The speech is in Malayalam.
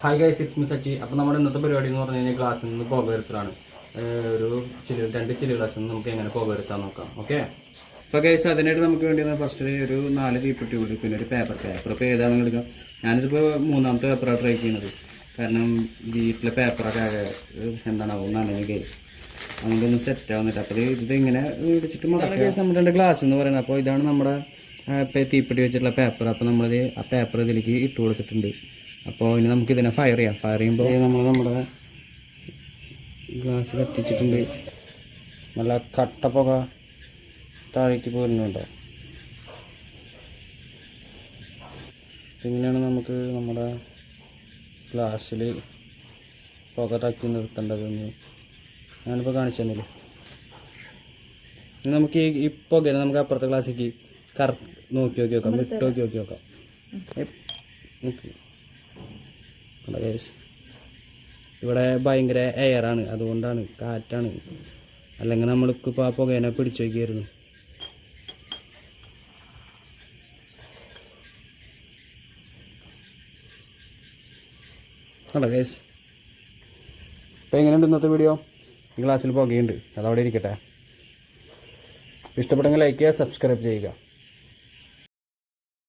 Hi guys, it's me Sachi. അപ്പോൾ നമ്മുടെ ഇന്നത്തെ പരിപാടി എന്ന് പറഞ്ഞു കഴിഞ്ഞാൽ ഗ്ലാസ്സിൽ നിന്ന് പുക വരുത്തലാണ്. ഒരു രണ്ട് ചില്ലി ഗ്ലാസ്സിൽ നിന്ന് നമുക്ക് എങ്ങനെ പുക വരുത്താൻ നോക്കാം. ഓക്കെ, അപ്പോൾ ഗൈസ് അതിനായിട്ട് നമുക്ക് വേണ്ടി ഫസ്റ്റ് ഒരു 4 തീപ്പെട്ടി കൂടി, പിന്നെ ഒരു പേപ്പർ ഇപ്പോൾ ഏതാണെന്ന് എടുക്കാം. ഞാനിതിപ്പോൾ 3ാമത്തെ പേപ്പറാണ് ട്രൈ ചെയ്യുന്നത്. കാരണം വീട്ടിലെ പേപ്പറൊക്കെ എന്താണാവും നനഞ്ഞ് ഗൈസ്, അങ്ങോട്ടൊന്നും സെറ്റ് ആവുന്നില്ല. അപ്പോൾ ഇതിങ്ങനെ ഇടിച്ചിട്ട് മടക്കുക. ഗൈസ് നമ്മുടെ 2 ഗ്ലാസ് എന്ന് പറയുന്നത്. അപ്പോൾ ഇതാണ് നമ്മുടെ തീപ്പെട്ടി വെച്ചിട്ടുള്ള പേപ്പർ. അപ്പോൾ നമ്മളത് ആ പേപ്പർ ഇതിലേക്ക് ഇട്ട് കൊടുത്തിട്ടുണ്ട്. അപ്പോൾ ഇനി നമുക്കിതിനെ ഫയർ ചെയ്യാം. ഫയർ ചെയ്യുമ്പോൾ നമ്മൾ നമ്മുടെ ഗ്ലാസ് കത്തിച്ചിട്ടുണ്ട്. നല്ല കട്ടപ്പൊക്കെ താഴേക്ക് പോരുന്നുണ്ട്. ഇങ്ങനെയാണ് നമുക്ക് നമ്മുടെ ഗ്ലാസ്സിൽ പുക തട്ടി നിർത്തേണ്ടതെന്ന് ഞാനിപ്പോൾ കാണിച്ചു തന്നില്ലേ. നമുക്ക് ഈ പുകയെ നമുക്ക് അപ്പുറത്തെ ഗ്ലാസ്സിലേക്ക് നോക്കി നോക്കാം, വിട്ട് നോക്കി നോക്കാം. ഇവിടെ ഭയങ്കര എയറാണ്, അതുകൊണ്ടാണ്, കാറ്റാണ്. അല്ലെങ്കിൽ നമ്മൾക്കിപ്പോൾ ആ പുകേനെ പിടിച്ചു വയ്ക്കായിരുന്നു. കണ്ടോ ഗൈസ്, ഇപ്പോൾ എങ്ങനെയുണ്ട് ഇന്നത്തെ വീഡിയോ? ഗ്ലാസ്സിൽ പുകയുണ്ട്, അതവിടെ ഇരിക്കട്ടെ. ഇഷ്ടപ്പെട്ടെങ്കിൽ ലൈക്ക് ചെയ്യുക, സബ്സ്ക്രൈബ് ചെയ്യുക.